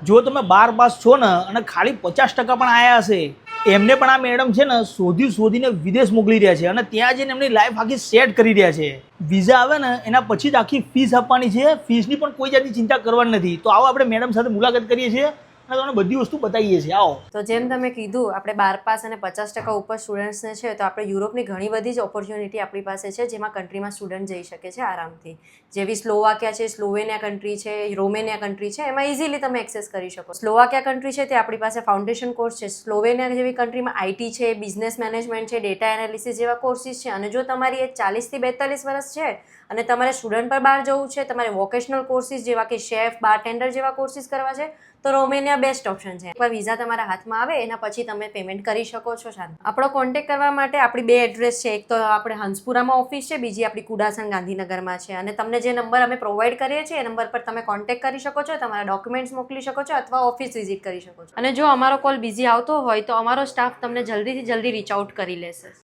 જો તમે 12 પાસ છો ને અને ખાલી 50% પણ આવ્યા હશે, એમને પણ આ મેડમ છે ને શોધીને વિદેશ મોકલી રહ્યા છે અને ત્યાં જઈને એમની લાઈફ આખી સેટ કરી રહ્યા છે. વિઝા આવે ને એના પછી જ આખી ફીસ આપવાની છે. ફીસની પણ કોઈ જાતની ચિંતા કરવાની નથી. તો આવો આપણે મેડમ સાથે મુલાકાત કરીએ છીએ અને તમને બધી વસ્તુ બતાવીએ છીએ. આવો. તો જેમ તમે કીધું, આપણે 12 પાસ અને 50% ઉપર સ્ટુડન્ટ્સને છે, તો આપણે યુરોપની ઘણી બધી જ ઓપોર્ચ્યુનિટી આપણી પાસે છે, જેમાં કન્ટ્રીમાં સ્ટુડન્ટ જઈ શકે છે આરામથી. જેવી સ્લોવાકિયા છે, સ્લોવેનિયા કન્ટ્રી છે, રોમેનિયા કન્ટ્રી છે, એમાં ઇઝીલી તમે એક્સેસ કરી શકો. સ્લોવાકિયા કન્ટ્રી છે તે આપણી પાસે ફાઉન્ડેશન કોર્સ છે. સ્લોવેનિયા જેવી કન્ટ્રીમાં આઈટી છે, બિઝનેસ મેનેજમેન્ટ છે, ડેટા એનાલિસિસ જેવા કોર્સિસ છે. અને જો તમારી એજ 40 થી 42 વર્ષ છે અને તમારે સ્ટુડન્ટ પર બહાર જવું છે, તમારે વોકેશનલ કોર્સિસ જેવા કે શેફ, બારટેન્ડર જેવા કોર્સિસ કરવા છે, તો રોમેનિયા બેસ્ટ ઓપ્શન છે. એકવાર વિઝા તમારા હાથમાં આવે એના પછી તમે પેમેન્ટ કરી શકો છો. આપણો કોન્ટેક્ટ કરવા માટે આપણી 2 એડ્રેસ છે. એક તો આપણે હંસપુરામાં ઓફિસ છે, બીજી આપણી કુડાસણ ગાંધીનગરમાં છે. અને તમને જે નંબર અમે પ્રોવાઈડ કરીએ છીએ એ નંબર પર તમે કોન્ટેક્ટ કરી શકો છો, તમારા ડોક્યુમેન્ટ્સ મોકલી શકો છો અથવા ઓફિસ વિઝિટ કરી શકો છો. અને જો અમારો કોલ બિઝી આવતો હોય તો અમારો સ્ટાફ તમને જલ્દીથી જલ્દી રીચ આઉટ કરી લેશે.